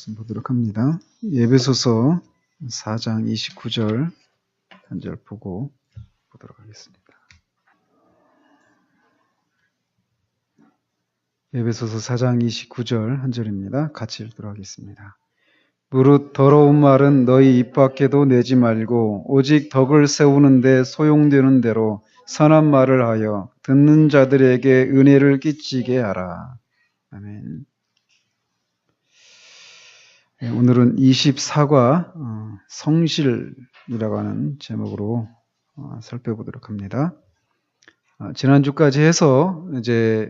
말씀 보도록 합니다. 에베소서 4장 29절 한 절 보고 보도록 하겠습니다. 에베소서 4장 29절 한 절입니다. 같이 읽도록 하겠습니다. 무릇 더러운 말은 너희 입 밖에도 내지 말고 오직 덕을 세우는 데 소용되는 대로 선한 말을 하여 듣는 자들에게 은혜를 끼치게 하라. 아멘. 오늘은 24과 성실이라고 하는 제목으로 살펴보도록 합니다. 지난주까지 해서 이제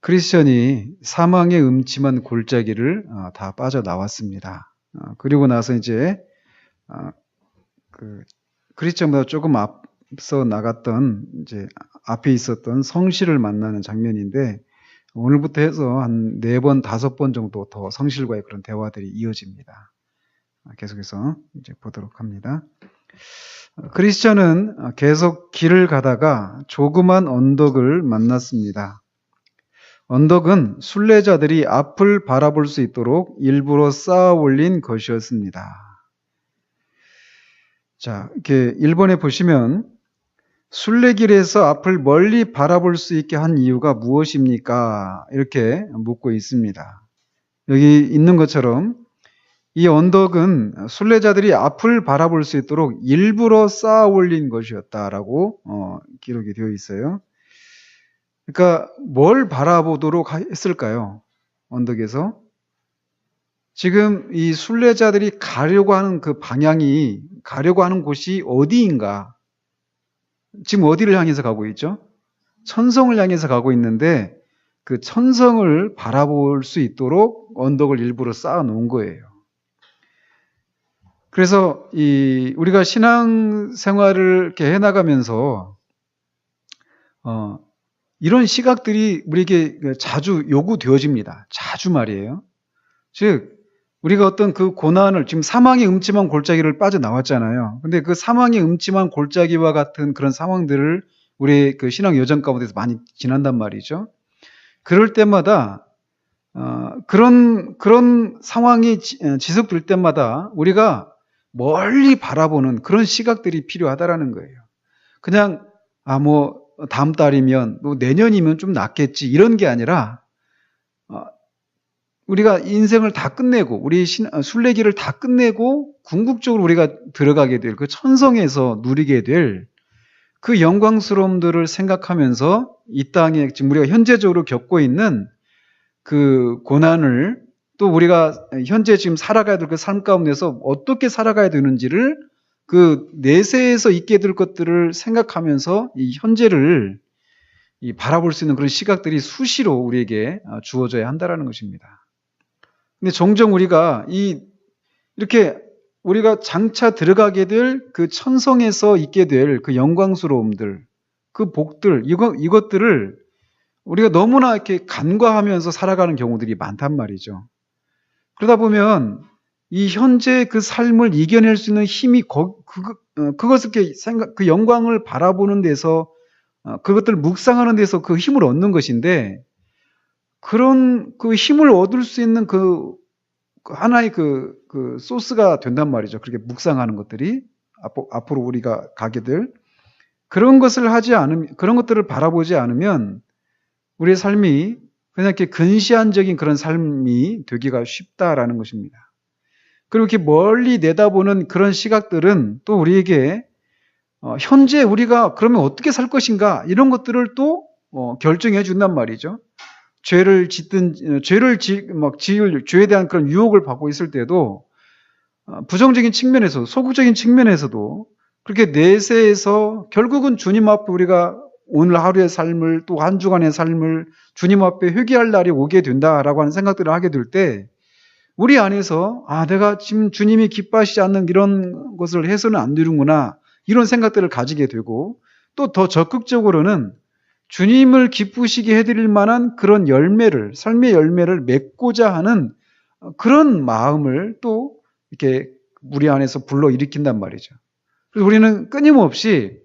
크리스천이 사망의 음침한 골짜기를 다 빠져나왔습니다. 그리고 나서 이제 크리스천보다 조금 앞서 나갔던 이제 앞에 있었던 성실을 만나는 장면인데 오늘부터 해서 한 4번, 5번 정도 더 성실과의 그런 대화들이 이어집니다. 계속해서 이제 보도록 합니다. 크리스천은 계속 길을 가다가 조그만 언덕을 만났습니다. 언덕은 순례자들이 앞을 바라볼 수 있도록 일부러 쌓아 올린 것이었습니다. 자, 이렇게 1번에 보시면 순례길에서 앞을 멀리 바라볼 수 있게 한 이유가 무엇입니까? 이렇게 묻고 있습니다. 여기 있는 것처럼 이 언덕은 순례자들이 앞을 바라볼 수 있도록 일부러 쌓아 올린 것이었다라고 기록이 되어 있어요. 그러니까 뭘 바라보도록 했을까요? 언덕에서. 지금 이 순례자들이 가려고 하는 그 방향이, 가려고 하는 곳이 어디인가? 지금 어디를 향해서 가고 있죠? 천성을 향해서 가고 있는데 그 천성을 바라볼 수 있도록 언덕을 일부러 쌓아 놓은 거예요. 그래서 우리가 신앙생활을 이렇게 해나가면서 이런 시각들이 우리에게 자주 요구되어집니다. 자주 말이에요. 즉 우리가 어떤 그 고난을, 지금 사망의 음침한 골짜기를 빠져나왔잖아요. 근데 그 사망의 음침한 골짜기와 같은 그런 상황들을 우리 그 신앙 여정 가운데서 많이 지난단 말이죠. 그럴 때마다, 그런 상황이 지속될 때마다 우리가 멀리 바라보는 그런 시각들이 필요하다라는 거예요. 그냥, 다음 달이면, 내년이면 좀 낫겠지, 이런 게 아니라, 우리가 인생을 다 끝내고 우리 순례길을 다 끝내고 궁극적으로 우리가 들어가게 될 그 천성에서 누리게 될 그 영광스러움들을 생각하면서 이 땅에 지금 우리가 현재적으로 겪고 있는 그 고난을 또 우리가 현재 지금 살아가야 될 그 삶 가운데서 어떻게 살아가야 되는지를 그 내세에서 있게 될 것들을 생각하면서 이 현재를 바라볼 수 있는 그런 시각들이 수시로 우리에게 주어져야 한다는 것입니다. 근데 종종 우리가 이렇게 우리가 장차 들어가게 될 그 천성에서 있게 될 그 영광스러움들, 그 복들, 이것들을 우리가 너무나 이렇게 간과하면서 살아가는 경우들이 많단 말이죠. 그러다 보면 이 현재 그 삶을 이겨낼 수 있는 힘이 그것을 이렇게 그 영광을 바라보는 데서 그것들을 묵상하는 데서 그 힘을 얻는 것인데 그런 그 힘을 얻을 수 있는 그 하나의 그 소스가 된단 말이죠. 그렇게 묵상하는 것들이 앞으로 우리가 가게 될 그런 것을 하지 않으면, 그런 것들을 바라보지 않으면 우리의 삶이 그냥 이렇게 근시안적인 그런 삶이 되기가 쉽다라는 것입니다. 그리고 이렇게 멀리 내다보는 그런 시각들은 또 우리에게 현재 우리가 그러면 어떻게 살 것인가 이런 것들을 또 결정해 준단 말이죠. 죄를 짓든, 죄에 대한 그런 유혹을 받고 있을 때도, 부정적인 측면에서, 소극적인 측면에서도, 그렇게 내세에서 결국은 주님 앞에 우리가 오늘 하루의 삶을 또 한 주간의 삶을 주님 앞에 회개할 날이 오게 된다라고 하는 생각들을 하게 될 때, 우리 안에서, 내가 지금 주님이 기뻐하시지 않는 이런 것을 해서는 안 되는구나, 이런 생각들을 가지게 되고, 또 더 적극적으로는 주님을 기쁘시게 해드릴 만한 그런 열매를, 삶의 열매를 맺고자 하는 그런 마음을 또 이렇게 우리 안에서 불러일으킨단 말이죠. 그래서 우리는 끊임없이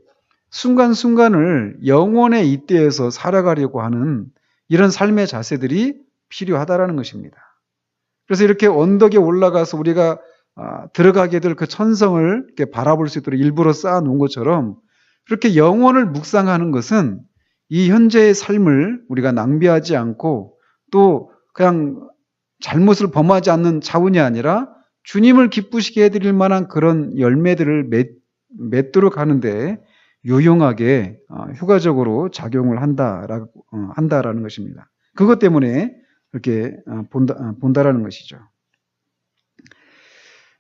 순간순간을 영원의 이때에서 살아가려고 하는 이런 삶의 자세들이 필요하다라는 것입니다. 그래서 이렇게 언덕에 올라가서 우리가 들어가게 될 그 천성을 이렇게 바라볼 수 있도록 일부러 쌓아놓은 것처럼 그렇게 영혼을 묵상하는 것은 이 현재의 삶을 우리가 낭비하지 않고 또 그냥 잘못을 범하지 않는 차원이 아니라 주님을 기쁘시게 해드릴 만한 그런 열매들을 맺도록 하는데 유용하게 효과적으로 작용을 한다라는 것입니다. 그것 때문에 그렇게 본다라는 것이죠.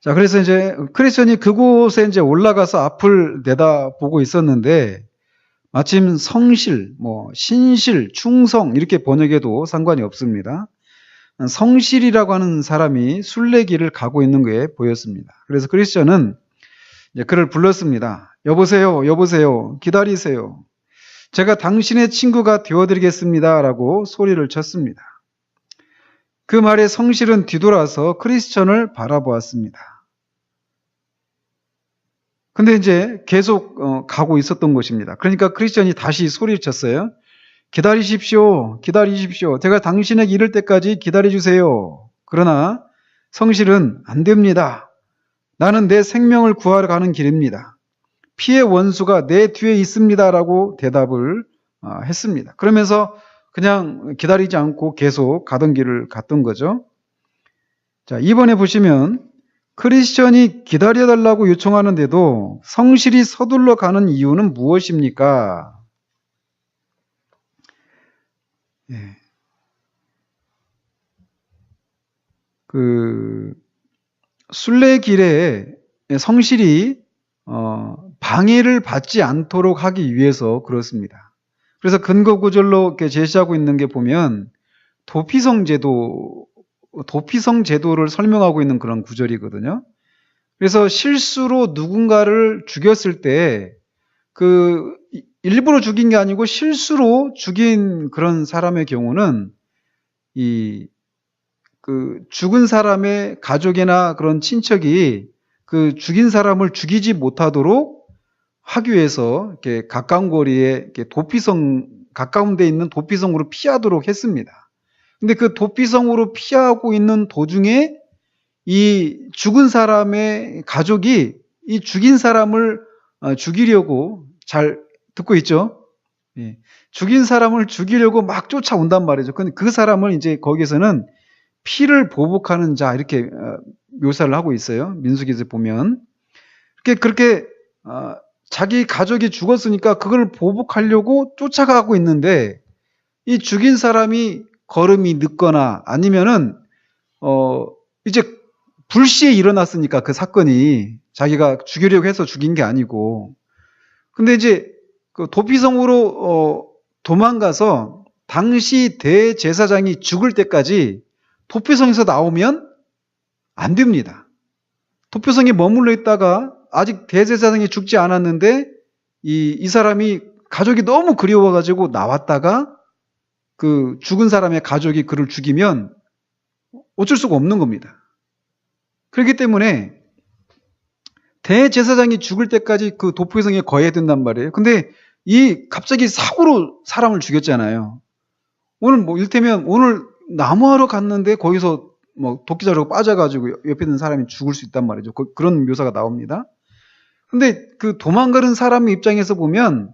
자, 그래서 이제 크리스천이 그곳에 이제 올라가서 앞을 내다보고 있었는데 마침 성실, 신실, 충성 이렇게 번역해도 상관이 없습니다. 성실이라고 하는 사람이 순례길을 가고 있는 게 보였습니다. 그래서 크리스천은 이제 그를 불렀습니다. 여보세요, 여보세요, 기다리세요. 제가 당신의 친구가 되어드리겠습니다. 라고 소리를 쳤습니다. 그 말에 성실은 뒤돌아서 크리스천을 바라보았습니다. 근데 이제 계속 가고 있었던 것입니다. 그러니까 크리스천이 다시 소리를 쳤어요. 기다리십시오. 기다리십시오. 제가 당신에게 이를 때까지 기다려주세요. 그러나 성실은 안 됩니다. 나는 내 생명을 구하러 가는 길입니다. 피의 원수가 내 뒤에 있습니다. 라고 대답을 했습니다. 그러면서 그냥 기다리지 않고 계속 가던 길을 갔던 거죠. 자, 이번에 보시면 크리스천이 기다려달라고 요청하는데도 성실히 서둘러 가는 이유는 무엇입니까? 순례길에 성실히 방해를 받지 않도록 하기 위해서 그렇습니다. 그래서 근거 구절로 이렇게 제시하고 있는 게 보면 도피성 제도를 설명하고 있는 그런 구절이거든요. 그래서 실수로 누군가를 죽였을 때 일부러 죽인 게 아니고 실수로 죽인 그런 사람의 경우는 죽은 사람의 가족이나 그런 친척이 그 죽인 사람을 죽이지 못하도록 하기 위해서 이렇게 가까운 거리에 이렇게 가까운 데 있는 도피성으로 피하도록 했습니다. 근데 그 도피성으로 피하고 있는 도중에 이 죽은 사람의 가족이 이 죽인 사람을 죽이려고, 잘 듣고 있죠? 죽인 사람을 죽이려고 막 쫓아온단 말이죠. 근데 그 사람을 이제 거기서는 피를 보복하는 자 이렇게 묘사를 하고 있어요. 민수기에서 보면 그렇게 자기 가족이 죽었으니까 그걸 보복하려고 쫓아가고 있는데 이 죽인 사람이 걸음이 늦거나 아니면은 이제 불시에 일어났으니까 그 사건이 자기가 죽이려고 해서 죽인 게 아니고, 근데 이제 그 도피성으로 도망가서 당시 대제사장이 죽을 때까지 도피성에서 나오면 안 됩니다. 도피성에 머물러 있다가 아직 대제사장이 죽지 않았는데 이 사람이 가족이 너무 그리워가지고 나왔다가 그 죽은 사람의 가족이 그를 죽이면 어쩔 수가 없는 겁니다. 그렇기 때문에 대제사장이 죽을 때까지 그 도피성에 거해야 된단 말이에요. 근데 갑자기 사고로 사람을 죽였잖아요. 이를테면 오늘 나무하러 갔는데 거기서 도끼자루가 빠져가지고 옆에 있는 사람이 죽을 수 있단 말이죠. 그런 묘사가 나옵니다. 근데 그 도망가는 사람의 입장에서 보면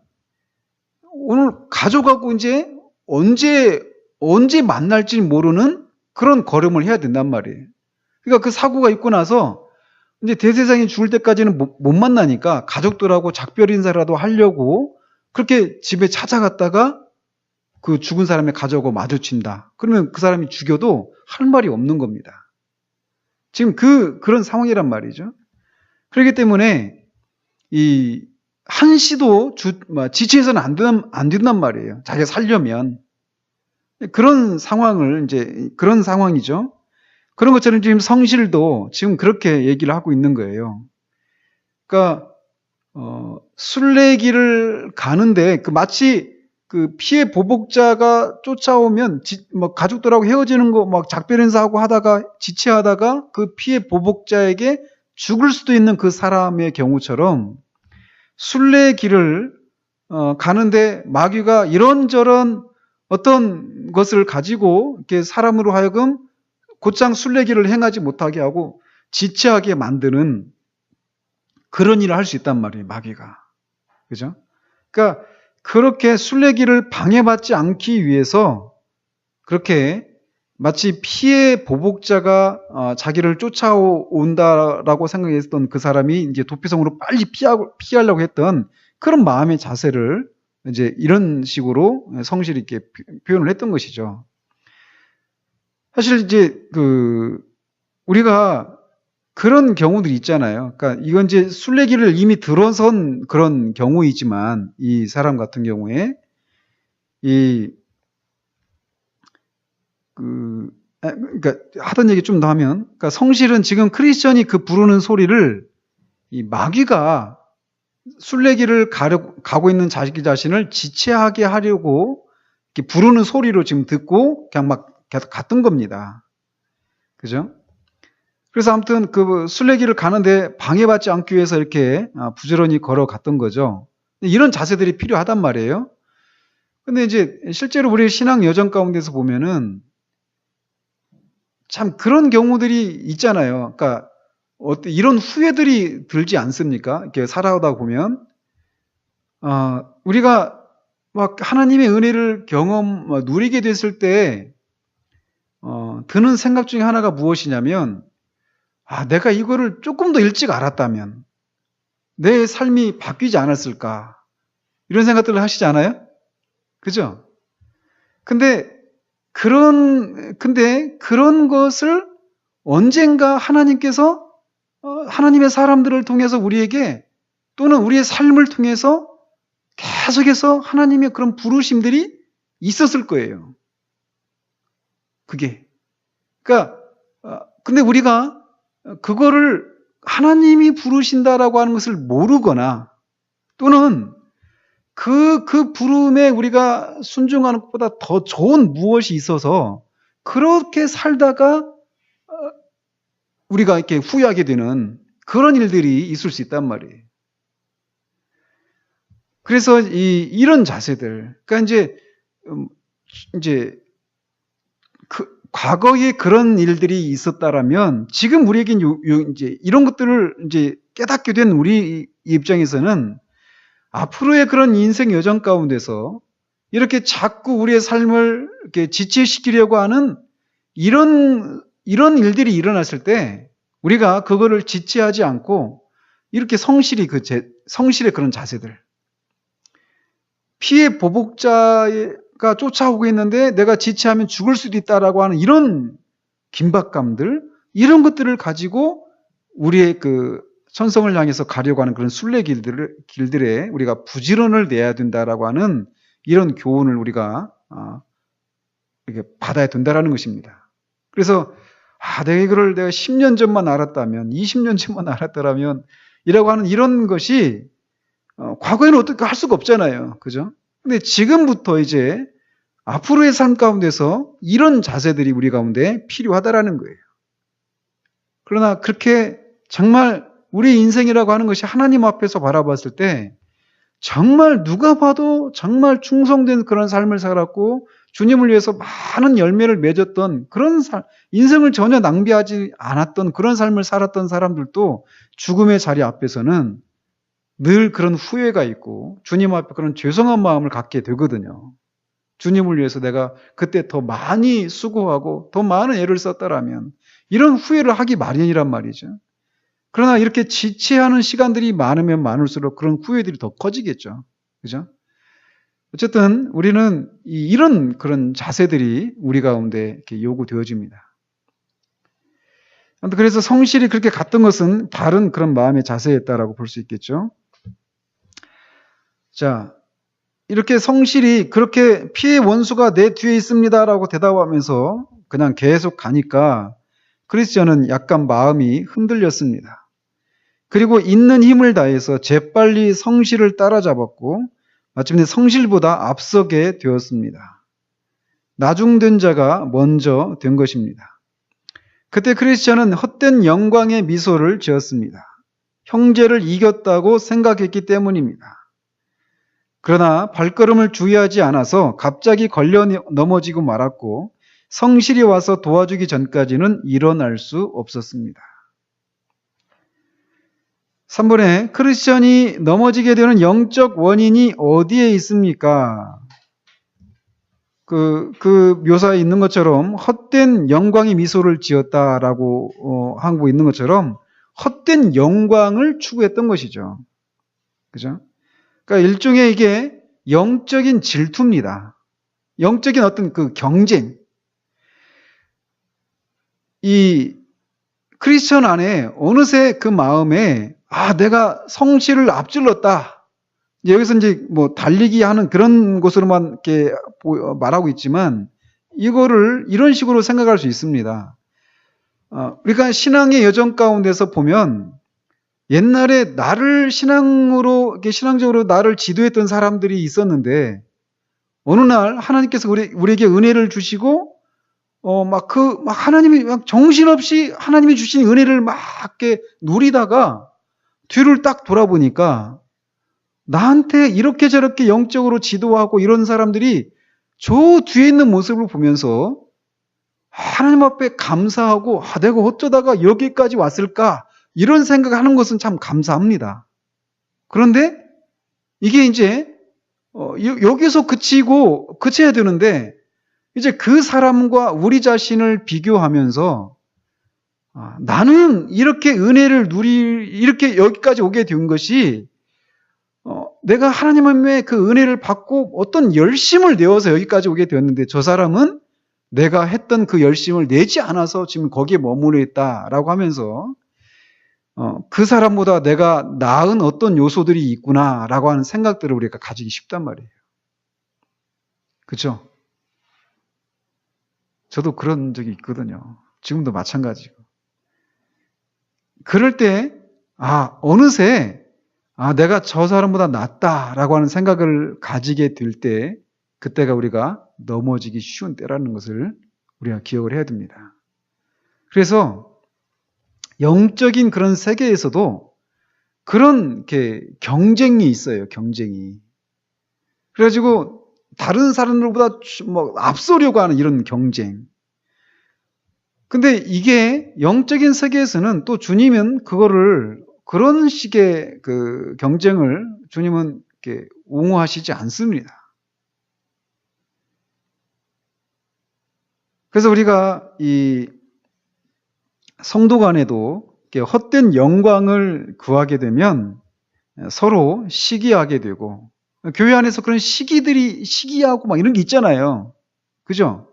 오늘 가족하고 이제 언제 만날지 모르는 그런 걸음을 해야 된단 말이에요. 그러니까 그 사고가 있고 나서 이제 대제사장이 죽을 때까지는 못 만나니까 가족들하고 작별 인사라도 하려고 그렇게 집에 찾아갔다가 그 죽은 사람의 가족하고 마주친다. 그러면 그 사람이 죽여도 할 말이 없는 겁니다. 지금 그런 상황이란 말이죠. 그렇기 때문에 한시도 지체해서는 안 된단 말이에요. 자기가 살려면. 그런 상황이죠. 그런 것처럼 지금 성실도 지금 그렇게 얘기를 하고 있는 거예요. 그러니까, 순례길을 가는데 마치 그 피해 보복자가 쫓아오면 가족들하고 헤어지는 거 작별 인사하고 하다가 지체하다가 그 피해 보복자에게 죽을 수도 있는 그 사람의 경우처럼 순례길을 가는데 마귀가 이런저런 어떤 것을 가지고 이렇게 사람으로 하여금 곧장 순례길을 행하지 못하게 하고 지체하게 만드는 그런 일을 할 수 있단 말이에요, 마귀가. 그죠? 그러니까 그렇게 순례길을 방해받지 않기 위해서 그렇게 마치 피해 보복자가 자기를 쫓아온다라고 생각했던 그 사람이 이제 도피성으로 빨리 피하려고 했던 그런 마음의 자세를 이제 이런 식으로 성실히 이렇게 표현을 했던 것이죠. 사실 이제 우리가 그런 경우들이 있잖아요. 그러니까 이건 이제 순례길을 이미 들어선 그런 경우이지만 이 사람 같은 경우에 그러니까 하던 얘기 좀 더 하면, 그러니까 성실은 지금 크리스천이 그 부르는 소리를 이 마귀가 순례길을 가고 있는 자기 자신을 지체하게 하려고 이렇게 부르는 소리로 지금 듣고 그냥 막 갔던 겁니다. 그죠? 그래서 아무튼 그 순례길을 가는데 방해받지 않기 위해서 이렇게 부지런히 걸어갔던 거죠. 이런 자세들이 필요하단 말이에요. 근데 이제 실제로 우리 신앙 여정 가운데서 보면은 참 그런 경우들이 있잖아요. 그러니까 이런 후회들이 들지 않습니까? 이렇게 살아오다 보면 우리가 막 하나님의 은혜를 누리게 됐을 때 드는 생각 중에 하나가 무엇이냐면, 내가 이거를 조금 더 일찍 알았다면 내 삶이 바뀌지 않았을까, 이런 생각들을 하시지 않아요? 그죠? 근데 그런 것을 언젠가 하나님께서 하나님의 사람들을 통해서 우리에게, 또는 우리의 삶을 통해서 계속해서 하나님의 그런 부르심들이 있었을 거예요. 그게. 그러니까 근데 우리가 그거를 하나님이 부르신다라고 하는 것을 모르거나, 또는 그 부름에 우리가 순종하는 것보다 더 좋은 무엇이 있어서 그렇게 살다가 우리가 이렇게 후회하게 되는 그런 일들이 있을 수 있단 말이에요. 그래서 이런 자세들, 그러니까 이제 과거에 그런 일들이 있었다라면 지금 우리에겐 이제 이런 것들을 이제 깨닫게 된 우리 입장에서는 앞으로의 그런 인생 여정 가운데서 이렇게 자꾸 우리의 삶을 이렇게 지체시키려고 하는 이런 일들이 일어났을 때 우리가 그거를 지체하지 않고 이렇게 성실의 그런 자세들, 피해 보복자가 쫓아오고 있는데 내가 지체하면 죽을 수도 있다라고 하는 이런 긴박감들, 이런 것들을 가지고 우리의 그 천성을 향해서 가려고 하는 그런 순례길들에 우리가 부지런을 내야 된다라고 하는 이런 교훈을 우리가 이렇게 받아야 된다라는 것입니다. 그래서 내가 이거를 10년 전만 알았다면, 20년 전만 알았더라면 이라고 하는 이런 것이 과거에는 어떻게 할 수가 없잖아요. 그죠? 근데 지금부터 이제 앞으로의 삶 가운데서 이런 자세들이 우리 가운데 필요하다라는 거예요. 그러나 그렇게 정말 우리 인생이라고 하는 것이 하나님 앞에서 바라봤을 때 정말 누가 봐도 정말 충성된 그런 삶을 살았고 주님을 위해서 많은 열매를 맺었던 그런 인생을 전혀 낭비하지 않았던 그런 삶을 살았던 사람들도 죽음의 자리 앞에서는 늘 그런 후회가 있고 주님 앞에 그런 죄송한 마음을 갖게 되거든요. 주님을 위해서 내가 그때 더 많이 수고하고 더 많은 애를 썼다라면, 이런 후회를 하기 마련이란 말이죠. 그러나 이렇게 지체하는 시간들이 많으면 많을수록 그런 후회들이 더 커지겠죠. 그죠? 어쨌든 우리는 이런 그런 자세들이 우리 가운데 이렇게 요구되어집니다. 그래서 성실이 그렇게 갔던 것은 다른 그런 마음의 자세였다라고 볼 수 있겠죠. 자, 이렇게 성실이 그렇게 피해 원수가 내 뒤에 있습니다라고 대답하면서 그냥 계속 가니까 크리스천은 약간 마음이 흔들렸습니다. 그리고 있는 힘을 다해서 재빨리 성실을 따라잡았고 마침내 성실보다 앞서게 되었습니다. 나중된 자가 먼저 된 것입니다. 그때 크리스천은 헛된 영광의 미소를 지었습니다. 형제를 이겼다고 생각했기 때문입니다. 그러나 발걸음을 주의하지 않아서 갑자기 걸려 넘어지고 말았고 성실히 와서 도와주기 전까지는 일어날 수 없었습니다. 3번에 크리스천이 넘어지게 되는 영적 원인이 어디에 있습니까? 그 묘사에 있는 것처럼 헛된 영광의 미소를 지었다라고 하고 있는 것처럼 헛된 영광을 추구했던 것이죠. 그죠? 그러니까 일종의 이게 영적인 질투입니다. 영적인 어떤 그 경쟁. 이 크리스천 안에 어느새 그 마음에 내가 성실을 앞질렀다. 여기서 이제 뭐 달리기 하는 그런 것으로만 이렇게 말하고 있지만 이거를 이런 식으로 생각할 수 있습니다. 우리가 신앙의 여정 가운데서 보면 옛날에 나를 신앙적으로 나를 지도했던 사람들이 있었는데 어느 날 하나님께서 우리에게 은혜를 주시고 하나님이 막 정신없이 하나님이 주신 은혜를 막 이렇게 누리다가 뒤를 딱 돌아보니까 나한테 이렇게 저렇게 영적으로 지도하고 이런 사람들이 저 뒤에 있는 모습을 보면서 하나님 앞에 감사하고 내가 어쩌다가 여기까지 왔을까 이런 생각하는 것은 참 감사합니다. 그런데 이게 이제 여기서 그쳐야 되는데 이제 그 사람과 우리 자신을 비교하면서 나는 이렇게 은혜를 이렇게 여기까지 오게 된 것이 내가 하나님의 그 은혜를 받고 어떤 열심을 내어서 여기까지 오게 되었는데 저 사람은 내가 했던 그 열심을 내지 않아서 지금 거기에 머무르 있다라고 하면서 그 사람보다 내가 나은 어떤 요소들이 있구나라고 하는 생각들을 우리가 가지기 쉽단 말이에요. 그렇죠? 저도 그런 적이 있거든요. 지금도 마찬가지고. 그럴 때 어느새 내가 저 사람보다 낫다라고 하는 생각을 가지게 될 때 그때가 우리가 넘어지기 쉬운 때라는 것을 우리가 기억을 해야 됩니다. 그래서 영적인 그런 세계에서도 그런 이렇게 경쟁이 있어요. 경쟁이. 그래가지고 다른 사람들보다 앞서려고 하는 이런 경쟁. 근데 이게 영적인 세계에서는 또 주님은 그런 식의 그 경쟁을 주님은 이렇게 옹호하시지 않습니다. 그래서 우리가 이 성도 간에도 헛된 영광을 구하게 되면 서로 시기하게 되고 교회 안에서 그런 시기하고 막 이런 게 있잖아요. 그죠?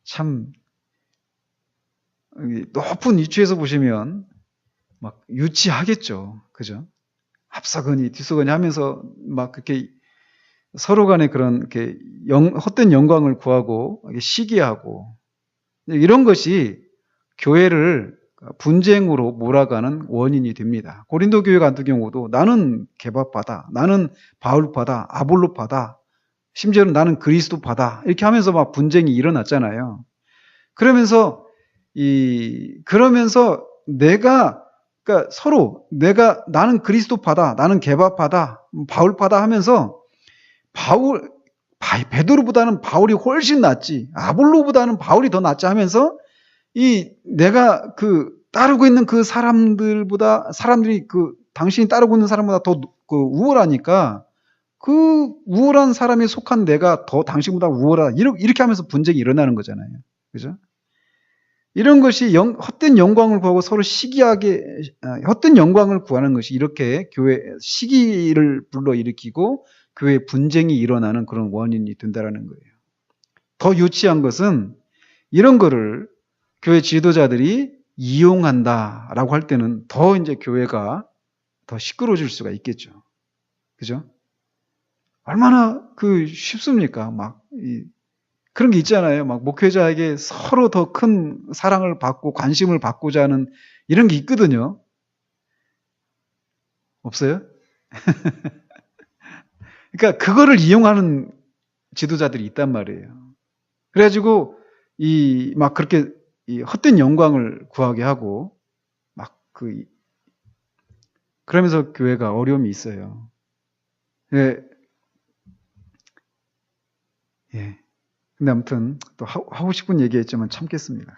참 높은 위치에서 보시면 막 유치하겠죠. 그죠? 앞서거니 뒤서거니 하면서 막 그렇게 서로 간에 그런 이렇게 헛된 영광을 구하고 시기하고 이런 것이 교회를 분쟁으로 몰아가는 원인이 됩니다. 고린도 교회 같은 경우도 나는 개바파다, 나는 바울파다, 아볼로파다, 심지어는 나는 그리스도파다 이렇게 하면서 막 분쟁이 일어났잖아요. 그러면서 그러니까 서로 나는 그리스도파다, 나는 개바파다, 바울파다 하면서 베드로보다는 바울이 훨씬 낫지, 아볼로보다는 바울이 더 낫지 하면서 내가 따르고 있는 그 사람들이 당신이 따르고 있는 사람보다 더 우월하니까 그 우월한 사람에 속한 내가 더 당신보다 우월하다. 이렇게 하면서 분쟁이 일어나는 거잖아요. 그죠? 이런 것이 헛된 영광을 구하고 서로 헛된 영광을 구하는 것이 이렇게 교회 시기를 불러일으키고 교회 분쟁이 일어나는 그런 원인이 된다라는 거예요. 더 유치한 것은 이런 거를 교회 지도자들이 이용한다라고 할 때는 더 이제 교회가 더 시끄러워질 수가 있겠죠. 그죠? 얼마나 쉽습니까? 그런 게 있잖아요. 막 목회자에게 서로 더 큰 사랑을 받고 관심을 받고자 하는 이런 게 있거든요. 없어요? 그러니까 그거를 이용하는 지도자들이 있단 말이에요. 그래가지고 그렇게 헛된 영광을 구하게 하고 그러면서 교회가 어려움이 있어요. 예. 근데 아무튼 또 하고 싶은 얘기했지만 참겠습니다.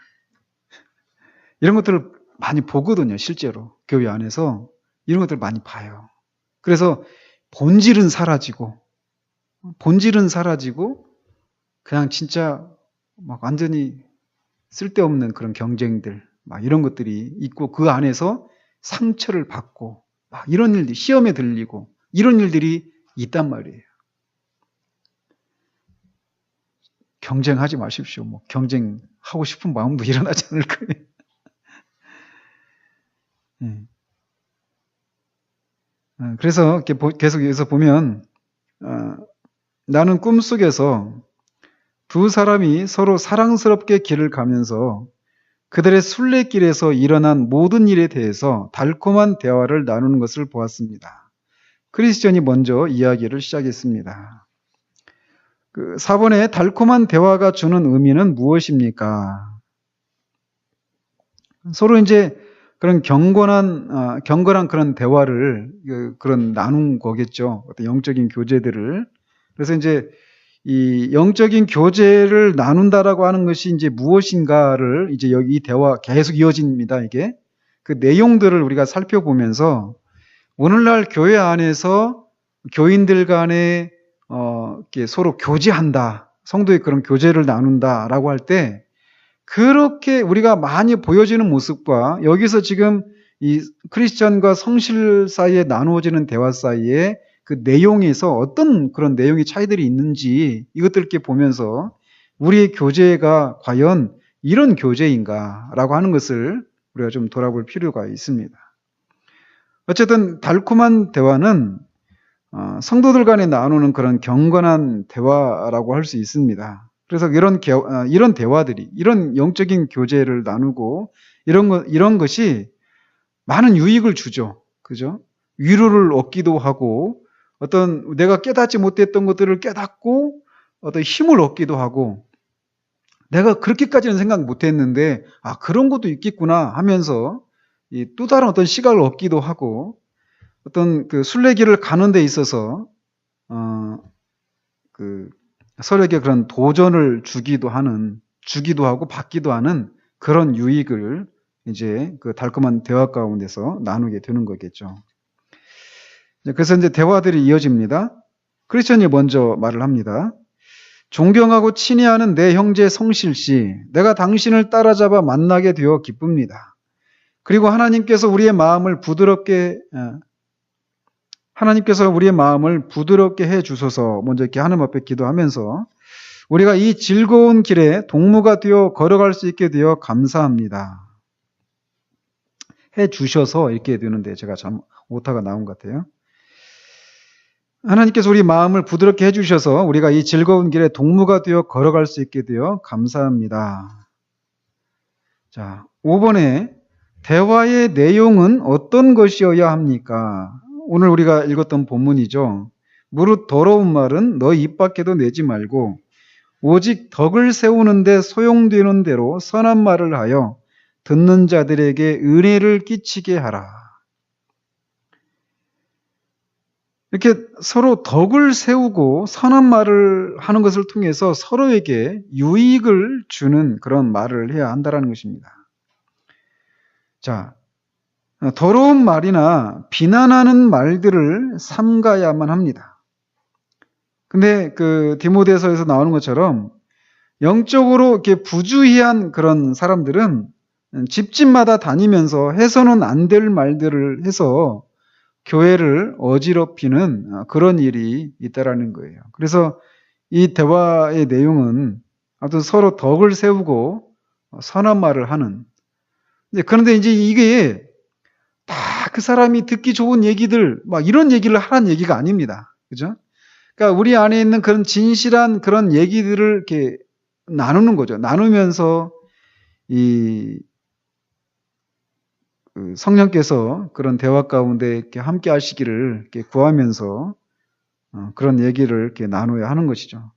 이런 것들을 많이 보거든요, 실제로. 교회 안에서 이런 것들을 많이 봐요. 그래서 본질은 사라지고 그냥 진짜 막 완전히 쓸데없는 그런 경쟁들, 막 이런 것들이 있고 그 안에서 상처를 받고 막 이런 일들이 시험에 들리고 이런 일들이 있단 말이에요. 경쟁하지 마십시오. 뭐 경쟁하고 싶은 마음도 일어나지 않을 거예요. 네. 그래서 이렇게 계속 여기서 보면 나는 꿈속에서 두 사람이 서로 사랑스럽게 길을 가면서 그들의 순례길에서 일어난 모든 일에 대해서 달콤한 대화를 나누는 것을 보았습니다. 크리스천이 먼저 이야기를 시작했습니다. 4번에 달콤한 대화가 주는 의미는 무엇입니까? 서로 이제 그런 경건한 그런 대화를, 그런 나눈 거겠죠. 어떤 영적인 교제들을. 그래서 이제 이 영적인 교제를 나눈다라고 하는 것이 이제 무엇인가를 이제 여기 이 대화 계속 이어집니다. 이게. 그 내용들을 우리가 살펴보면서 오늘날 교회 안에서 교인들 간에 이렇게 서로 교제한다. 성도의 그런 교제를 나눈다라고 할 때 그렇게 우리가 많이 보여지는 모습과 여기서 지금 이 크리스천과 성실 사이에 나누어지는 대화 사이에 그 내용에서 어떤 그런 내용의 차이들이 있는지 이것들 이렇게 보면서 우리의 교제가 과연 이런 교제인가라고 하는 것을 우리가 좀 돌아볼 필요가 있습니다. 어쨌든 달콤한 대화는 성도들 간에 나누는 그런 경건한 대화라고 할 수 있습니다. 그래서 이런 대화들이, 이런 영적인 교제를 나누고 이런 것이 많은 유익을 주죠. 그죠? 위로를 얻기도 하고 어떤 내가 깨닫지 못했던 것들을 깨닫고 어떤 힘을 얻기도 하고 내가 그렇게까지는 생각 못했는데 그런 것도 있겠구나 하면서 또 다른 어떤 시각을 얻기도 하고 어떤 그 순례길을 가는 데 있어서 서로에게 그런 도전을 주기도 하고 받기도 하는 그런 유익을 이제 그 달콤한 대화 가운데서 나누게 되는 거겠죠. 그래서 이제 대화들이 이어집니다. 크리스천이 먼저 말을 합니다. 존경하고 친애하는 내 형제 성실 씨, 내가 당신을 따라잡아 만나게 되어 기쁩니다. 그리고 하나님께서 우리의 마음을 부드럽게 해 주소서. 먼저 이렇게 하나님 앞에 기도하면서 우리가 이 즐거운 길에 동무가 되어 걸어갈 수 있게 되어 감사합니다. 해 주셔서 이렇게 되는데 제가 참 오타가 나온 것 같아요. 하나님께서 우리 마음을 부드럽게 해 주셔서 우리가 이 즐거운 길에 동무가 되어 걸어갈 수 있게 되어 감사합니다. 자, 5번에 대화의 내용은 어떤 것이어야 합니까? 오늘 우리가 읽었던 본문이죠. 무릇 더러운 말은 너 입 밖에도 내지 말고 오직 덕을 세우는데 소용되는 대로 선한 말을 하여 듣는 자들에게 은혜를 끼치게 하라. 이렇게 서로 덕을 세우고 선한 말을 하는 것을 통해서 서로에게 유익을 주는 그런 말을 해야 한다는 것입니다. 자, 더러운 말이나 비난하는 말들을 삼가야만 합니다. 근데 그 디모데서에서 나오는 것처럼 영적으로 이렇게 부주의한 그런 사람들은 집집마다 다니면서 해서는 안 될 말들을 해서 교회를 어지럽히는 그런 일이 있다라는 거예요. 그래서 이 대화의 내용은 아무튼 서로 덕을 세우고 선한 말을 하는. 그런데 이제 이게 다 그 사람이 듣기 좋은 얘기들, 막 이런 얘기를 하라는 얘기가 아닙니다. 그죠? 그러니까 우리 안에 있는 그런 진실한 그런 얘기들을 이렇게 나누는 거죠. 나누면서 성령께서 그런 대화 가운데 이렇게 함께 하시기를 이렇게 구하면서 그런 얘기를 이렇게 나눠야 하는 것이죠.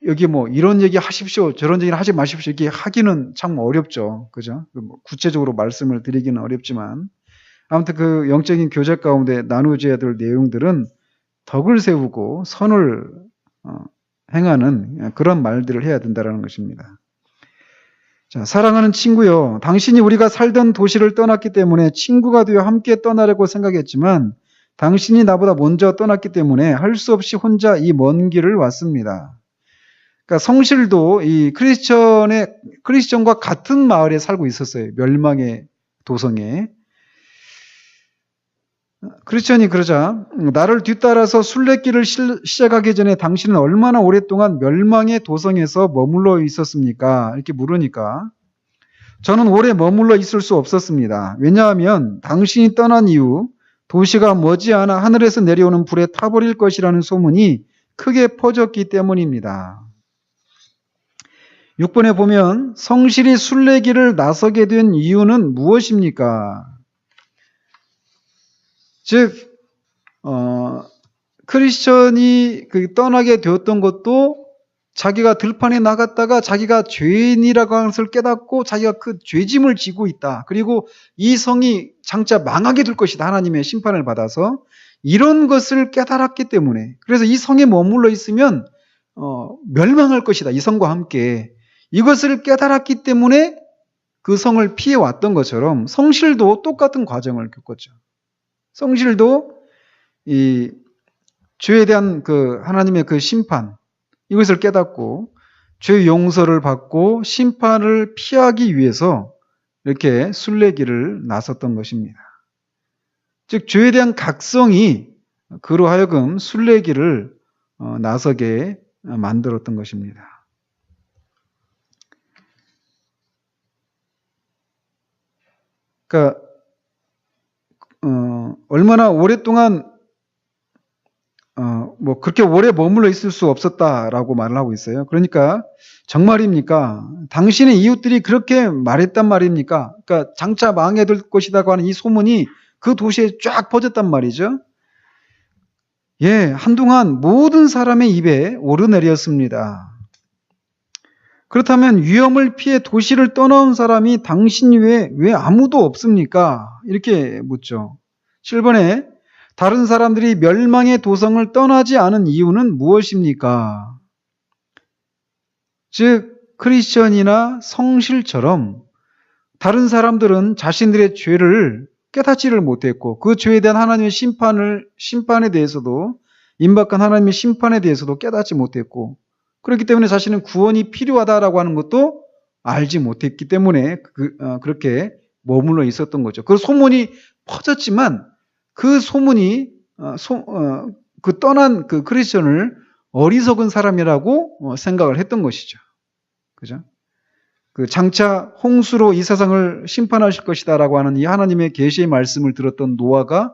여기 이런 얘기 하십시오, 저런 얘기는 하지 마십시오. 이렇게 하기는 참 어렵죠. 그죠? 구체적으로 말씀을 드리기는 어렵지만 아무튼 그 영적인 교제 가운데 나누어져야 될 내용들은 덕을 세우고 선을 행하는 그런 말들을 해야 된다는 것입니다. 자, 사랑하는 친구요. 당신이 우리가 살던 도시를 떠났기 때문에 친구가 되어 함께 떠나려고 생각했지만 당신이 나보다 먼저 떠났기 때문에 할 수 없이 혼자 이 먼 길을 왔습니다. 그러니까 성실도 이 크리스천과 같은 마을에 살고 있었어요. 멸망의 도성에. 크리스천이 그러자 나를 뒤따라서 순례길을 시작하기 전에 당신은 얼마나 오랫동안 멸망의 도성에서 머물러 있었습니까? 이렇게 물으니까 저는 오래 머물러 있을 수 없었습니다. 왜냐하면 당신이 떠난 이후 도시가 머지않아 하늘에서 내려오는 불에 타버릴 것이라는 소문이 크게 퍼졌기 때문입니다. 6번에 보면 성실히 순례길을 나서게 된 이유는 무엇입니까? 즉 크리스천이 떠나게 되었던 것도 자기가 들판에 나갔다가 자기가 죄인이라고 하는 것을 깨닫고 자기가 그 죄짐을 지고 있다. 그리고 이 성이 장차 망하게 될 것이다. 하나님의 심판을 받아서 이런 것을 깨달았기 때문에 그래서 이 성에 머물러 있으면 멸망할 것이다. 이 성과 함께 이것을 깨달았기 때문에 그 성을 피해 왔던 것처럼 성실도 똑같은 과정을 겪었죠. 성실도 이 죄에 대한 하나님의 심판 이것을 깨닫고 죄 용서를 받고 심판을 피하기 위해서 이렇게 순례길을 나섰던 것입니다. 즉 죄에 대한 각성이 그로 하여금 순례길을 나서게 만들었던 것입니다. 그러니까 얼마나 오랫동안 그렇게 오래 머물러 있을 수 없었다라고 말을 하고 있어요. 그러니까 정말입니까? 당신의 이웃들이 그렇게 말했단 말입니까? 그러니까 장차 망해 될 것이라고 하는 이 소문이 그 도시에 쫙 퍼졌단 말이죠. 예, 한동안 모든 사람의 입에 오르내렸습니다. 그렇다면 위험을 피해 도시를 떠나온 사람이 당신 외에 왜 아무도 없습니까? 이렇게 묻죠. 7번에 다른 사람들이 멸망의 도성을 떠나지 않은 이유는 무엇입니까? 즉 크리스천이나 성실처럼 다른 사람들은 자신들의 죄를 깨닫지를 못했고 그 죄에 대한 하나님의 심판에 대해서도 임박한 하나님의 심판에 대해서도 깨닫지 못했고 그렇기 때문에 자신은 구원이 필요하다라고 하는 것도 알지 못했기 때문에 그렇게 머물러 있었던 거죠. 그 소문이 퍼졌지만 그 소문이 떠난 그 크리스천을 어리석은 사람이라고 생각을 했던 것이죠. 그죠? 장차 홍수로 이 세상을 심판하실 것이다라고 하는 이 하나님의 계시의 말씀을 들었던 노아가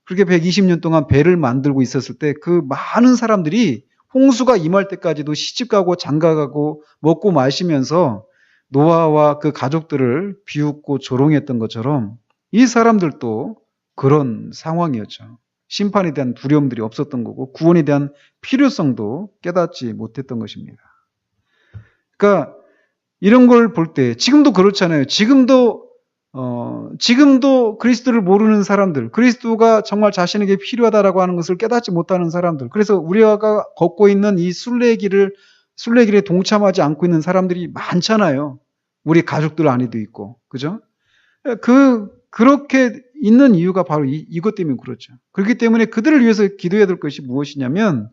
그렇게 120년 동안 배를 만들고 있었을 때 그 많은 사람들이 홍수가 임할 때까지도 시집가고 장가가고 먹고 마시면서 노아와 그 가족들을 비웃고 조롱했던 것처럼 이 사람들도 그런 상황이었죠. 심판에 대한 두려움들이 없었던 거고 구원에 대한 필요성도 깨닫지 못했던 것입니다. 그러니까 이런 걸 볼 때 지금도 그렇잖아요. 지금도 그리스도를 모르는 사람들, 그리스도가 정말 자신에게 필요하다라고 하는 것을 깨닫지 못하는 사람들. 그래서 우리가 걷고 있는 이 순례길에 동참하지 않고 있는 사람들이 많잖아요. 우리 가족들 안에도 있고, 그죠? 그렇게 있는 이유가 바로 이것 때문에 그렇죠. 그렇기 때문에 그들을 위해서 기도해야 될 것이 무엇이냐면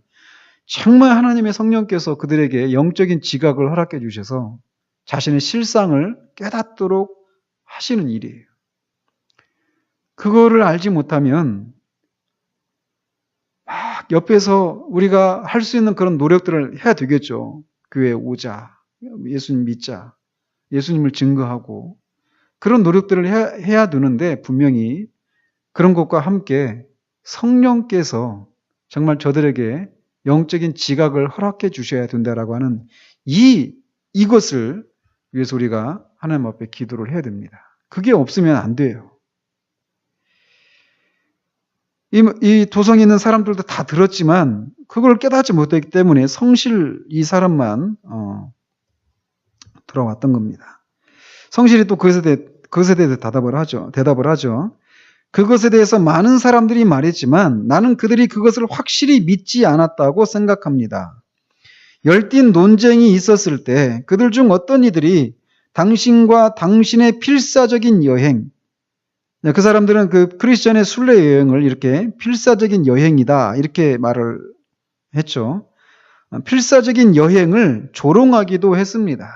정말 하나님의 성령께서 그들에게 영적인 지각을 허락해 주셔서 자신의 실상을 깨닫도록 하시는 일이에요. 그거를 알지 못하면 막 옆에서 우리가 할 수 있는 그런 노력들을 해야 되겠죠. 교회에 오자, 예수님 믿자, 예수님을 증거하고 그런 노력들을 해야 되는데 분명히 그런 것과 함께 성령께서 정말 저들에게 영적인 지각을 허락해 주셔야 된다라고 하는 이것을 위해서 우리가 하나님 앞에 기도를 해야 됩니다. 그게 없으면 안 돼요. 이 도성에 있는 사람들도 다 들었지만 그걸 깨닫지 못했기 때문에 이 사람만 돌아왔던 겁니다. 성실이 또 그것에 대해서 대답을 하죠. 그것에 대해서 많은 사람들이 말했지만 나는 그들이 그것을 확실히 믿지 않았다고 생각합니다. 열띤 논쟁이 있었을 때 그들 중 어떤 이들이 당신과 당신의 필사적인 여행, 그 사람들은 그 크리스천의 순례 여행을 이렇게 필사적인 여행이다 이렇게 말을 했죠. 필사적인 여행을 조롱하기도 했습니다.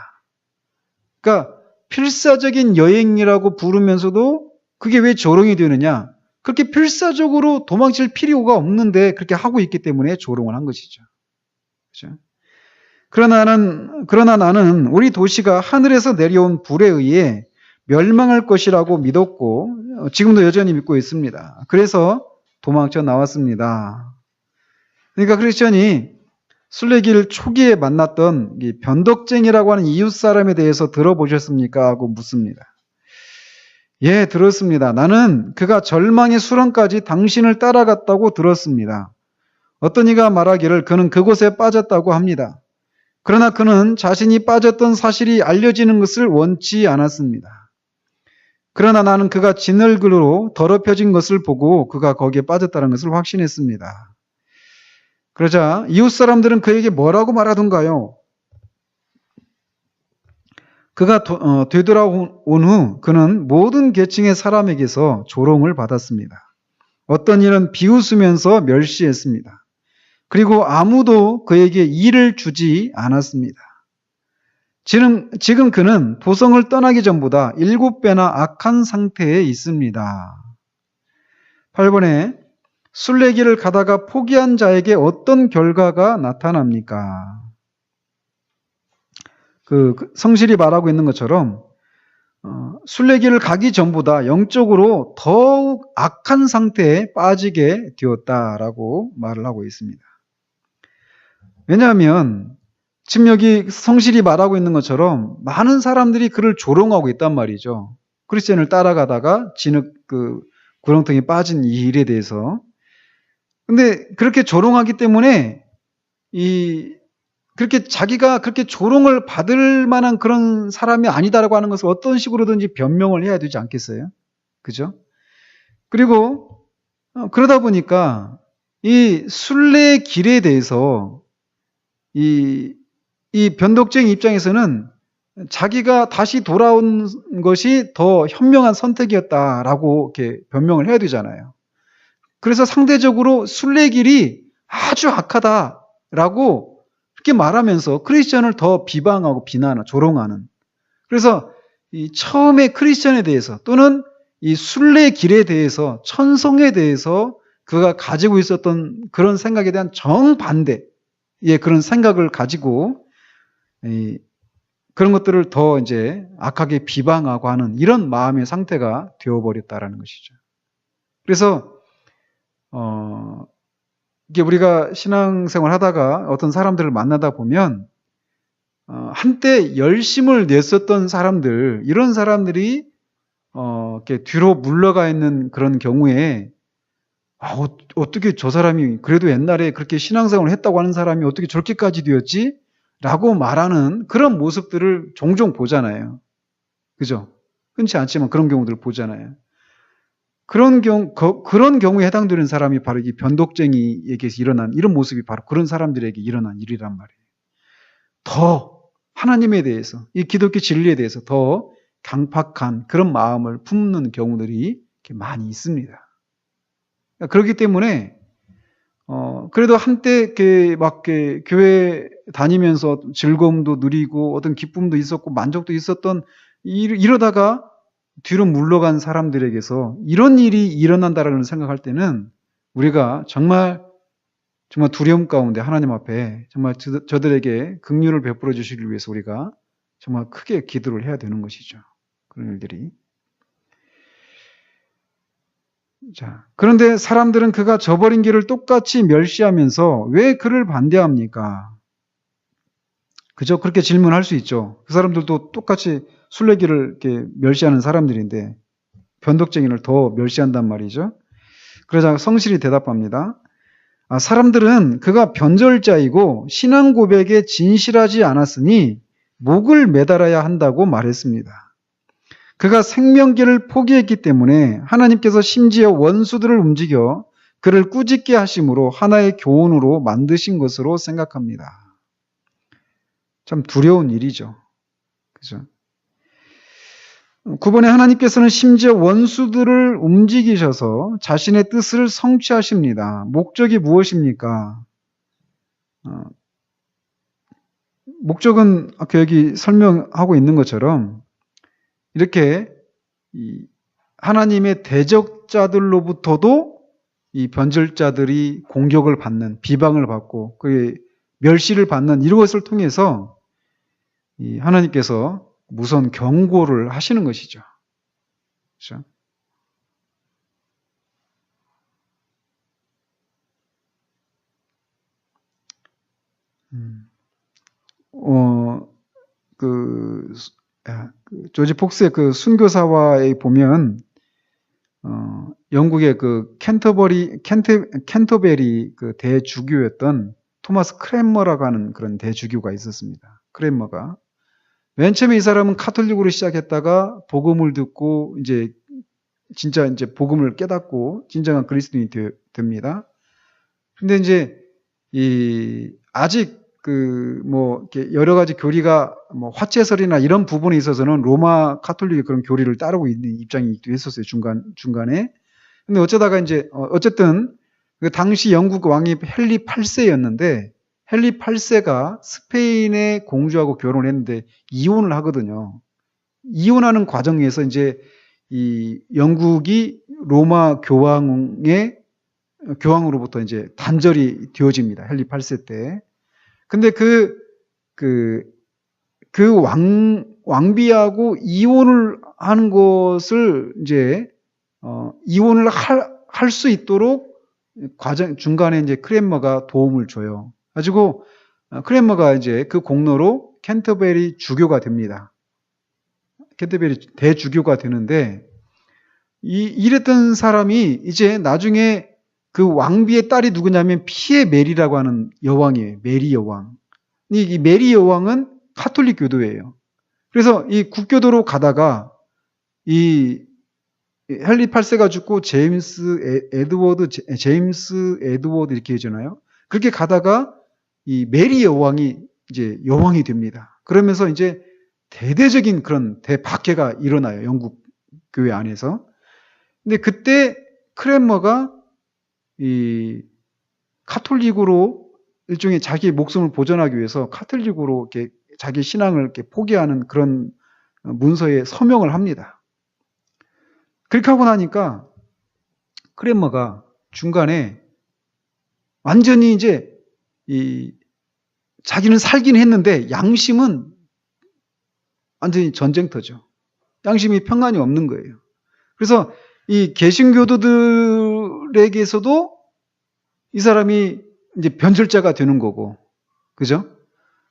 그러니까 필사적인 여행이라고 부르면서도 그게 왜 조롱이 되느냐? 그렇게 필사적으로 도망칠 필요가 없는데 그렇게 하고 있기 때문에 조롱을 한 것이죠. 그렇죠? 그러나 나는 우리 도시가 하늘에서 내려온 불에 의해 멸망할 것이라고 믿었고 지금도 여전히 믿고 있습니다. 그래서 도망쳐 나왔습니다. 그러니까 크리스천이 순례길 초기에 만났던 이 변덕쟁이라고 하는 이웃 사람에 대해서 들어보셨습니까? 하고 묻습니다. 예, 들었습니다. 나는 그가 절망의 수렁까지 당신을 따라갔다고 들었습니다. 어떤 이가 말하기를 그는 그곳에 빠졌다고 합니다. 그러나 그는 자신이 빠졌던 사실이 알려지는 것을 원치 않았습니다. 그러나 나는 그가 진얼굴로 더럽혀진 것을 보고 그가 거기에 빠졌다는 것을 확신했습니다. 그러자 이웃 사람들은 그에게 뭐라고 말하던가요? 그가 되돌아온 후 그는 모든 계층의 사람에게서 조롱을 받았습니다. 어떤 이는 비웃으면서 멸시했습니다. 그리고 아무도 그에게 일을 주지 않았습니다. 지금 그는 도성을 떠나기 전보다 7배나 악한 상태에 있습니다. 8번에 순례길을 가다가 포기한 자에게 어떤 결과가 나타납니까? 그 성실히 말하고 있는 것처럼 순례길을 가기 전보다 영적으로 더욱 악한 상태에 빠지게 되었다라고 말을 하고 있습니다. 왜냐하면 지금 여기 성실히 말하고 있는 것처럼 많은 사람들이 그를 조롱하고 있단 말이죠. 크리스천을 따라가다가 구렁텅이에 빠진 이 일에 대해서. 근데 그렇게 조롱하기 때문에 그렇게 자기가 그렇게 조롱을 받을 만한 그런 사람이 아니다라고 하는 것을 어떤 식으로든지 변명을 해야 되지 않겠어요? 그죠? 그리고 그러다 보니까 이 순례 길에 대해서 이 변덕쟁이 입장에서는 자기가 다시 돌아온 것이 더 현명한 선택이었다라고 이렇게 변명을 해야 되잖아요. 그래서 상대적으로 순례길이 아주 악하다라고 그렇게 말하면서 크리스천을 더 비방하고 비난하고 조롱하는. 그래서 이 처음에 크리스천에 대해서 또는 이 순례길에 대해서 천성에 대해서 그가 가지고 있었던 그런 생각에 대한 정반대의 그런 생각을 가지고 그런 것들을 더 이제 악하게 비방하고 하는 이런 마음의 상태가 되어버렸다라는 것이죠. 그래서 이게 우리가 신앙생활 하다가 어떤 사람들을 만나다 보면 한때 열심을 냈었던 사람들, 이런 사람들이 이렇게 뒤로 물러가 있는 그런 경우에 어떻게 저 사람이 그래도 옛날에 그렇게 신앙생활을 했다고 하는 사람이 어떻게 저렇게까지 되었지? 라고 말하는 그런 모습들을 종종 보잖아요. 그죠? 흔치 않지만 그런 경우들을 보잖아요. 그런 경우에 해당되는 사람이 바로 이 변덕쟁이에게서 일어난 이런 모습이 바로 그런 사람들에게 일어난 일이란 말이에요. 더 하나님에 대해서, 이 기독교 진리에 대해서 더 강팍한 그런 마음을 품는 경우들이 많이 있습니다. 그렇기 때문에 그래도 한때 교회 다니면서 즐거움도 누리고 어떤 기쁨도 있었고 만족도 있었던 이러다가 뒤로 물러간 사람들에게서 이런 일이 일어난다라는 생각할 때는 우리가 정말 두려움 가운데 하나님 앞에 정말 저들에게 긍휼을 베풀어 주시기 위해서 우리가 정말 크게 기도를 해야 되는 것이죠. 그런 일들이. 자, 그런데 사람들은 그가 저버린 길을 똑같이 멸시하면서 왜 그를 반대합니까? 그죠? 그렇게 질문할 수 있죠. 그 사람들도 똑같이 순례길을 이렇게 멸시하는 사람들인데 변덕쟁이를 더 멸시한단 말이죠. 그러자 성실히 대답합니다. 사람들은 그가 변절자이고 신앙 고백에 진실하지 않았으니 목을 매달아야 한다고 말했습니다. 그가 생명길을 포기했기 때문에 하나님께서 심지어 원수들을 움직여 그를 꾸짖게 하심으로 하나의 교훈으로 만드신 것으로 생각합니다. 참 두려운 일이죠. 그죠? 9번에 하나님께서는 심지어 원수들을 움직이셔서 자신의 뜻을 성취하십니다. 목적이 무엇입니까? 목적은 아까 여기 설명하고 있는 것처럼 이렇게 하나님의 대적자들로부터도 이 변절자들이 공격을 받는, 비방을 받고 그 멸시를 받는 이런 것을 통해서 하나님께서 무서운 경고를 하시는 것이죠. 그렇죠? 조지 폭스의 그 순교사화에 보면 영국의 그 캔터베리 그 대주교였던 토마스 크랜머라고 하는 그런 대주교가 있었습니다. 크랜머가 맨 처음에 이 사람은 카톨릭으로 시작했다가 복음을 듣고 이제 복음을 깨닫고 진정한 그리스도인이 됩니다. 근데 이제 아직 이렇게 여러 가지 교리가 화채설이나 이런 부분에 있어서는 로마 카톨릭의 그런 교리를 따르고 있는 입장이 있기도 했었어요. 중간에. 근데 어쩌다가 어쨌든 그 당시 영국 왕이 헨리 8세였는데 헨리 8세가 스페인의 공주하고 결혼했는데 이혼을 하거든요. 이혼하는 과정에서 이제 이 영국이 로마 교황으로부터 이제 단절이 되어집니다. 헨리 8세 때. 근데 왕비하고 이혼을 하는 것을 이제, 이혼을 할 수 있도록 중간에 이제 크랜머가 도움을 줘요. 가지고, 크랜머가 이제 그 공로로 캔터베리 주교가 됩니다. 캔터베리 대주교가 되는데, 이랬던 사람이 이제 나중에 그 왕비의 딸이 누구냐면 피에 메리라고 하는 여왕이에요. 메리 여왕. 이 메리 여왕은 카톨릭 교도예요. 그래서 이 국교도로 가다가 이 헨리 8세가 죽고 제임스 에드워드 이렇게 해주나요? 그렇게 가다가 이 메리 여왕이 이제 여왕이 됩니다. 그러면서 이제 대대적인 그런 대박해가 일어나요. 영국 교회 안에서. 근데 그때 크랜머가 이 카톨릭으로 일종의 자기 목숨을 보존하기 위해서 카톨릭으로 이렇게 자기 신앙을 이렇게 포기하는 그런 문서에 서명을 합니다. 그렇게 하고 나니까 크랜머가 중간에 완전히 이제 자기는 살긴 했는데 양심은 완전히 전쟁터죠. 양심이 평안이 없는 거예요. 그래서 이 개신교도들에게서도 이 사람이 이제 변절자가 되는 거고, 그죠?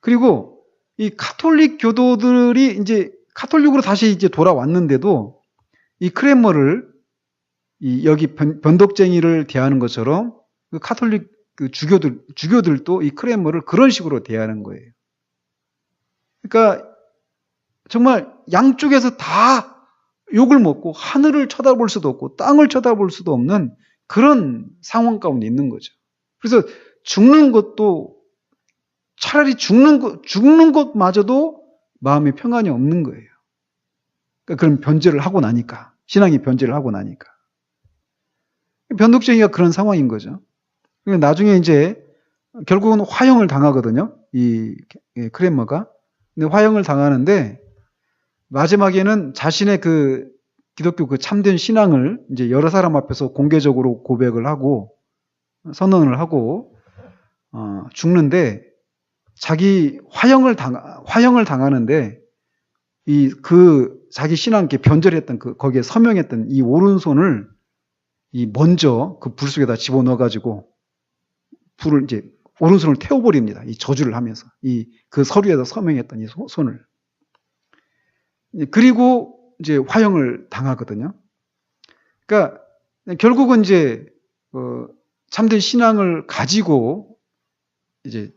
그리고 이 카톨릭 교도들이 이제 카톨릭으로 다시 이제 돌아왔는데도 이 크랜머를 여기 변덕쟁이를 대하는 것처럼 그 카톨릭 그 주교들도 이 크랜머를 그런 식으로 대하는 거예요. 그러니까 정말 양쪽에서 다 욕을 먹고 하늘을 쳐다볼 수도 없고 땅을 쳐다볼 수도 없는 그런 상황 가운데 있는 거죠. 그래서 죽는 것도 차라리 죽는 것마저도 마음에 평안이 없는 거예요. 그러니까 그런 변절을 하고 나니까, 신앙이 변절을 하고 나니까. 변덕쟁이가 그런 상황인 거죠. 나중에 이제 결국은 화형을 당하거든요. 이 크랜머가. 근데 화형을 당하는데 마지막에는 자신의 그 기독교 그 참된 신앙을 이제 여러 사람 앞에서 공개적으로 고백을 하고 선언을 하고 죽는데 자기 화형을 당하는데 자기 신앙 이렇게 변절했던 거기에 서명했던 이 오른손을 먼저 그 불 속에다 집어넣어 가지고 불을 이제 오른손을 태워버립니다. 이 저주를 하면서 그 서류에다 서명했던 이 손을. 그리고 이제 화형을 당하거든요. 그러니까 결국은 이제 참된 신앙을 가지고 이제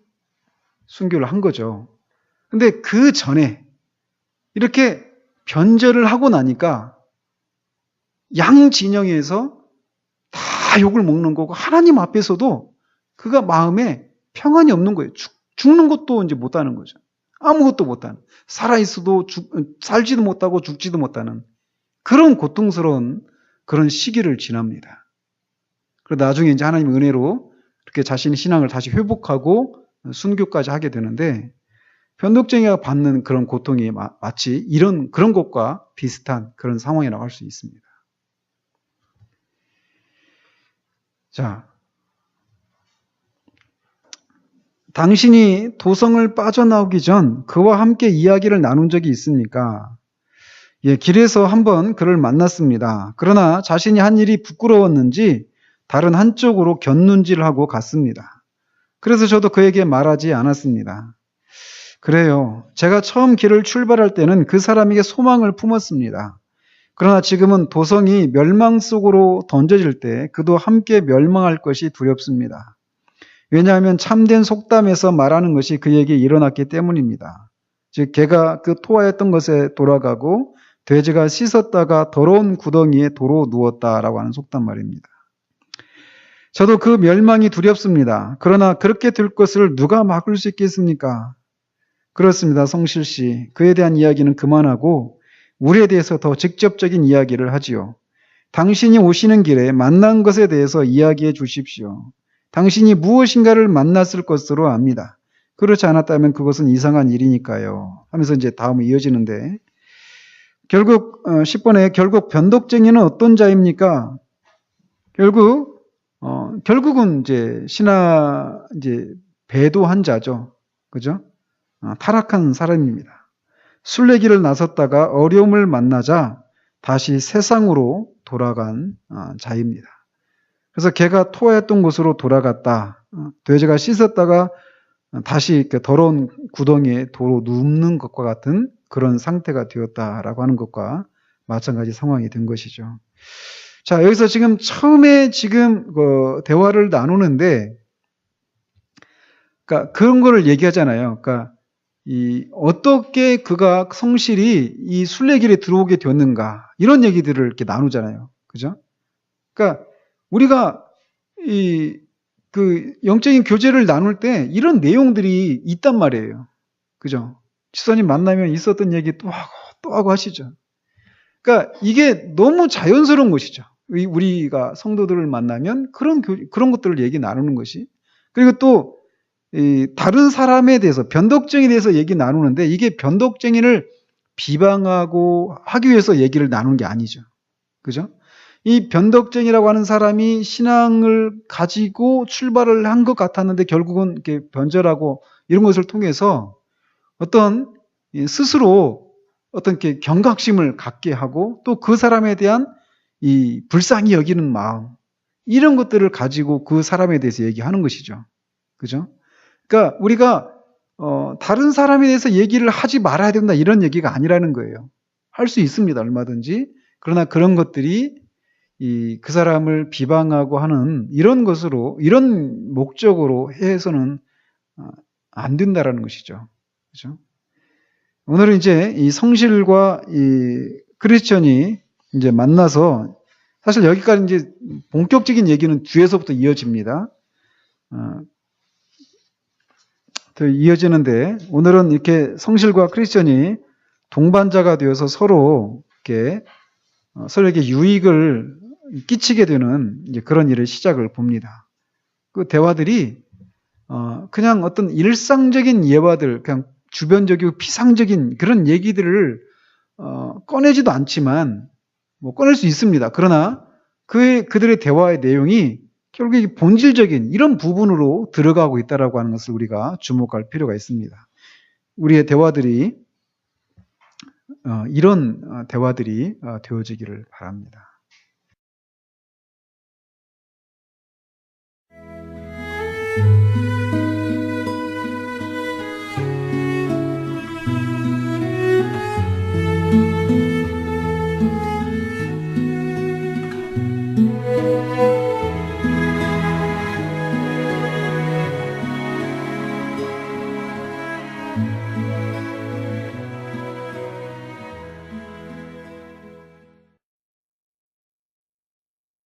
순교를 한 거죠. 근데 그 전에 이렇게 변절을 하고 나니까 양 진영에서 다 욕을 먹는 거고 하나님 앞에서도 그가 마음에 평안이 없는 거예요. 죽는 것도 이제 못하는 거죠. 아무것도 못하는, 살아있어도 살지도 못하고 죽지도 못하는 그런 고통스러운 그런 시기를 지납니다. 그리고 나중에 이제 하나님의 은혜로 이렇게 자신의 신앙을 다시 회복하고 순교까지 하게 되는데, 변덕쟁이가 받는 그런 고통이 마치 그런 것과 비슷한 그런 상황이라고 할 수 있습니다. 자, 당신이 도성을 빠져나오기 전 그와 함께 이야기를 나눈 적이 있습니까? 예, 길에서 한번 그를 만났습니다. 그러나 자신이 한 일이 부끄러웠는지 다른 한쪽으로 곁눈질을 하고 갔습니다. 그래서 저도 그에게 말하지 않았습니다. 그래요. 제가 처음 길을 출발할 때는 그 사람에게 소망을 품었습니다. 그러나 지금은 도성이 멸망 속으로 던져질 때 그도 함께 멸망할 것이 두렵습니다. 왜냐하면 참된 속담에서 말하는 것이 그에게 일어났기 때문입니다. 즉 개가 그 토하였던 것에 돌아가고 돼지가 씻었다가 더러운 구덩이에 도로 누웠다라고 하는 속담 말입니다. 저도 그 멸망이 두렵습니다. 그러나 그렇게 될 것을 누가 막을 수 있겠습니까? 그렇습니다. 성실 씨. 그에 대한 이야기는 그만하고 우리에 대해서 더 직접적인 이야기를 하지요. 당신이 오시는 길에 만난 것에 대해서 이야기해 주십시오. 당신이 무엇인가를 만났을 것으로 압니다. 그렇지 않았다면 그것은 이상한 일이니까요. 하면서 이제 다음에 이어지는데, 결국 10번에 결국 변덕쟁이는 어떤 자입니까? 결국은 이제 배도한 자죠. 그죠? 타락한 사람입니다. 순례길을 나섰다가 어려움을 만나자 다시 세상으로 돌아간 자입니다. 그래서 개가 토하였던 곳으로 돌아갔다. 돼지가 씻었다가 다시 더러운 구덩이에 도로 눕는 것과 같은 그런 상태가 되었다라고 하는 것과 마찬가지 상황이 된 것이죠. 자, 여기서 지금 처음에 대화를 나누는데, 그러니까 그런 거를 얘기하잖아요. 그러니까 어떻게 그가 성실히 이 순례길에 들어오게 되었는가, 이런 얘기들을 이렇게 나누잖아요. 그죠? 그러니까 우리가 그 영적인 교제를 나눌 때 이런 내용들이 있단 말이에요. 그죠? 지사님 만나면 있었던 얘기 또 하고 하시죠. 그러니까 이게 너무 자연스러운 것이죠. 우리가 성도들을 만나면 그런 것들을 얘기 나누는 것이. 그리고 또 다른 사람에 대해서, 변덕쟁이에 대해서 얘기 나누는데, 이게 변덕쟁이를 비방하고 하기 위해서 얘기를 나누는 게 아니죠. 그죠? 이 변덕쟁이라고 하는 사람이 신앙을 가지고 출발을 한 것 같았는데 결국은 이렇게 변절하고 이런 것을 통해서 어떤 스스로 어떤 이렇게 경각심을 갖게 하고, 또 그 사람에 대한 이 불쌍히 여기는 마음, 이런 것들을 가지고 그 사람에 대해서 얘기하는 것이죠. 그죠? 그러니까 우리가 다른 사람에 대해서 얘기를 하지 말아야 된다, 이런 얘기가 아니라는 거예요. 할 수 있습니다, 얼마든지. 그러나 그런 것들이 그 사람을 비방하고 하는 이런 것으로, 이런 목적으로 해서는 안 된다라는 것이죠. 그죠? 오늘은 이제 이 성실과 이 크리스천이 이제 만나서, 사실 여기까지 이제 본격적인 얘기는 뒤에서부터 이어집니다. 더 이어지는데, 오늘은 이렇게 성실과 크리스천이 동반자가 되어서 서로 서로에게 유익을 끼치게 되는 이제 그런 일을 시작을 봅니다. 그 대화들이 그냥 어떤 일상적인 예화들, 그냥 주변적이고 피상적인 그런 얘기들을 꺼내지도 않지만, 뭐 꺼낼 수 있습니다. 그러나 그들의 대화의 내용이 결국 본질적인 이런 부분으로 들어가고 있다라고 하는 것을 우리가 주목할 필요가 있습니다. 우리의 대화들이 이런 대화들이 되어지기를 바랍니다.